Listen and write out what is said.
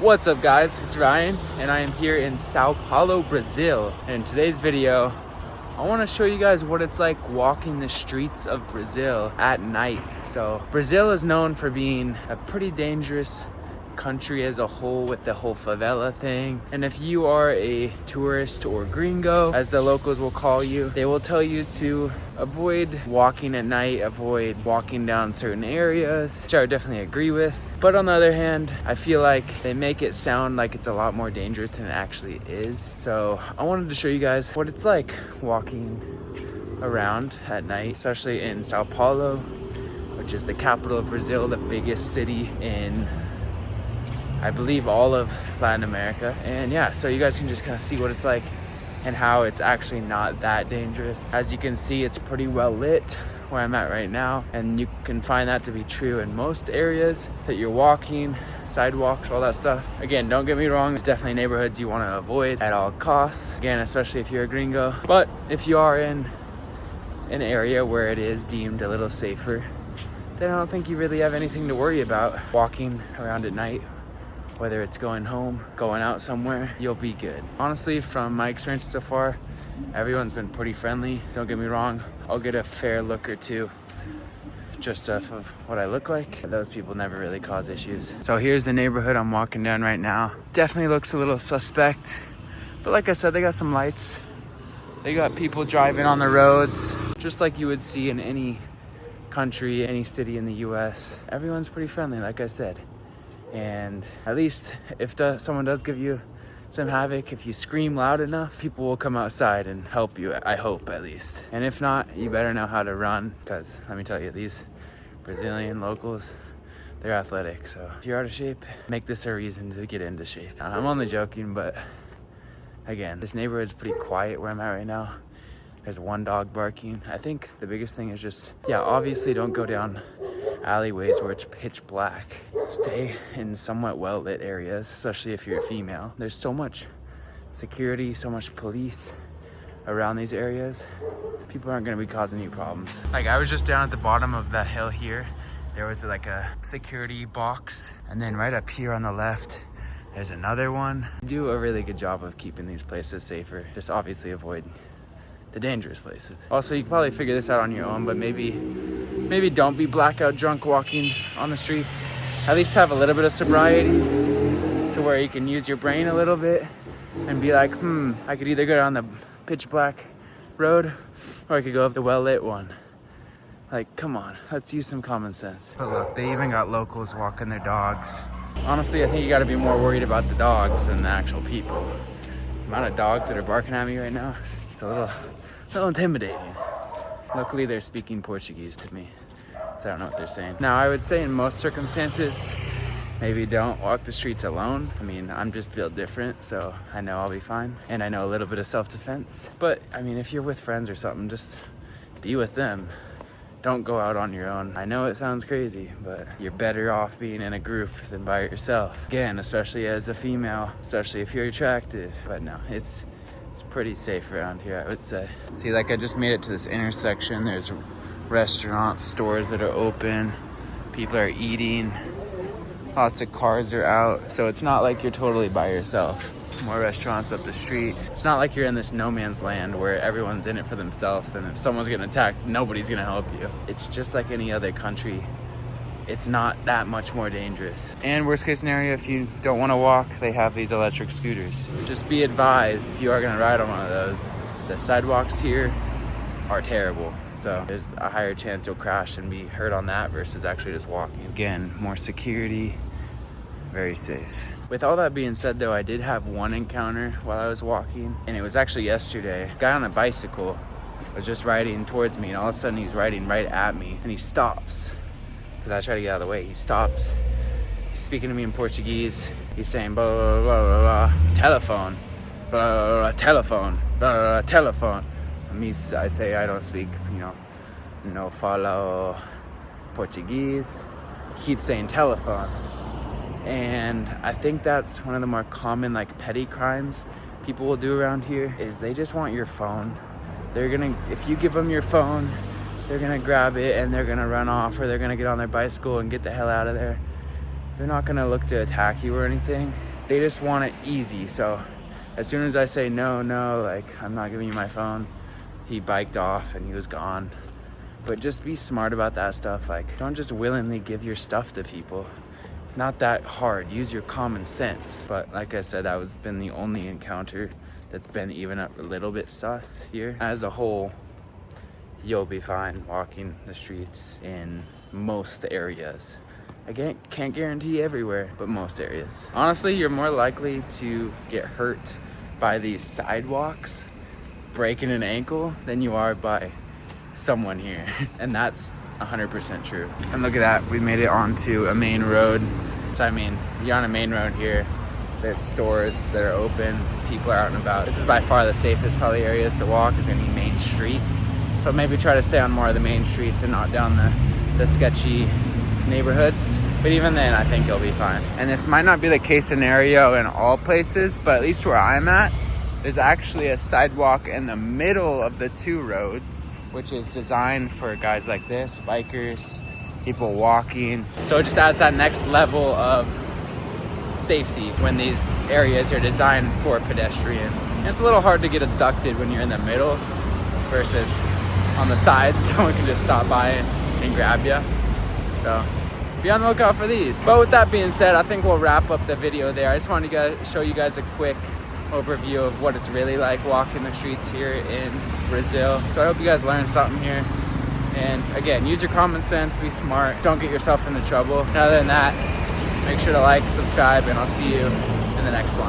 What's up guys, it's Ryan and I am here in Sao Paulo, Brazil. And in today's video, I want to show you guys what it's like walking the streets of Brazil at night. So Brazil is known for being a pretty dangerous country as a whole with the whole favela thing. And if you are a tourist or gringo, as the locals will call you, they will tell you to avoid walking at night, avoid walking down certain areas, which I would definitely agree with. But on the other hand, I feel like they make it sound like it's a lot more dangerous than it actually is. So I wanted to show you guys what it's like walking around at night, especially in Sao Paulo, which is the capital of Brazil, the biggest city in, I believe, all of Latin America. And yeah, so you guys can just kind of see what it's like and how it's actually not that dangerous. As you can see, it's pretty well lit where I'm at right now, and you can find that to be true in most areas that you're walking, sidewalks, all that stuff. Again, don't get me wrong, there's definitely neighborhoods you want to avoid at all costs, again, especially if you're a gringo. But if you are in an area where it is deemed a little safer, then I don't think you really have anything to worry about walking around at night. Whether it's going home, going out somewhere, you'll be good. Honestly, from my experience so far, everyone's been pretty friendly. Don't get me wrong, I'll get a fair look or two just off of what I look like. Those people never really cause issues. So here's the neighborhood I'm walking down right now. Definitely looks a little suspect, but like I said, they got some lights. They got people driving on the roads, just like you would see in any country, any city in the US. Everyone's pretty friendly, like I said. And at least if someone does give you some havoc, if you scream loud enough, people will come outside and help you, I hope at least. And if not, you better know how to run, because let me tell you, these Brazilian locals, they're athletic. So if you're out of shape, make this a reason to get into shape. I'm only joking, but again, this neighborhood's pretty quiet where I'm at right now. There's one dog barking. I think the biggest thing is just, yeah, obviously don't go down alleyways where it's pitch black. Stay in somewhat well-lit areas, especially if you're a female. There's so much security, so much police around these areas. People aren't gonna be causing you problems. Like, I was just down at the bottom of the hill here. There was like a security box, and then right up here on the left, there's another one. Do a really good job of keeping these places safer. Just obviously avoid the dangerous places. Also, you can probably figure this out on your own, but maybe don't be blackout drunk walking on the streets. At least have a little bit of sobriety to where you can use your brain a little bit and be like, I could either go down the pitch black road or I could go up the well-lit one. Like, come on, let's use some common sense. But look, they even got locals walking their dogs. Honestly, I think you gotta be more worried about the dogs than the actual people. The amount of dogs that are barking at me right now, it's a little intimidating. Luckily, they're speaking Portuguese to me, so I don't know what they're saying. Now, I would say in most circumstances, maybe don't walk the streets alone. I mean, I'm just built different, so I know I'll be fine. And I know a little bit of self-defense. But, I mean, if you're with friends or something, just be with them. Don't go out on your own. I know it sounds crazy, but you're better off being in a group than by yourself. Again, especially as a female, especially if you're attractive. But no, it's pretty safe around here, I would say. See, like, I just made it to this intersection. There's restaurants, stores that are open. People are eating. Lots of cars are out. So it's not like you're totally by yourself. More restaurants up the street. It's not like you're in this no man's land where everyone's in it for themselves, and if someone's getting attacked, nobody's gonna help you. It's just like any other country. It's not that much more dangerous. And worst case scenario, if you don't want to walk, they have these electric scooters. Just be advised, if you are gonna ride on one of those, the sidewalks here are terrible. So there's a higher chance you'll crash and be hurt on that versus actually just walking. Again, more security, very safe. With all that being said though, I did have one encounter while I was walking, and it was actually yesterday. A guy on a bicycle was just riding towards me, and all of a sudden he's riding right at me, and he stops. Because I try to get out of the way. He stops. He's speaking to me in Portuguese. He's saying blah blah blah blah blah, telephone, blah blah blah, telephone, blah blah blah, telephone. I say I don't speak, no falo Portuguese. He keeps saying telephone. And I think that's one of the more common, like, petty crimes people will do around here, is they just want your phone. If you give them your phone, they're gonna grab it and they're gonna run off, or they're gonna get on their bicycle and get the hell out of there. They're not gonna look to attack you or anything. They just want it easy. So as soon as I say no, like I'm not giving you my phone, he biked off and he was gone. But just be smart about that stuff. Like, don't just willingly give your stuff to people. It's not that hard. Use your common sense. But like I said, that was been the only encounter that's been even a little bit sus here. As a whole, you'll be fine walking the streets in most areas. I can't guarantee everywhere, but most areas. Honestly, you're more likely to get hurt by these sidewalks, breaking an ankle, than you are by someone here. And that's 100% true. And look at that, we made it onto a main road. So I mean, you're on a main road here. There's stores that are open, people are out and about. This is by far the safest probably areas to walk, is any main street. So maybe try to stay on more of the main streets and not down the sketchy neighborhoods. But even then, I think you'll be fine. And this might not be the case scenario in all places, but at least where I'm at, there's actually a sidewalk in the middle of the two roads, which is designed for guys like this, bikers, people walking. So it just adds that next level of safety when these areas are designed for pedestrians. And it's a little hard to get abducted when you're in the middle versus on the sides. Someone can just stop by and grab you. So be on the lookout for these. But with that being said, I think we'll wrap up the video there. I just wanted to show you guys a quick overview of what it's really like walking the streets here in Brazil. So I hope you guys learned something here. And again, use your common sense, be smart, don't get yourself into trouble. And other than that, make sure to like, subscribe, and I'll see you in the next one.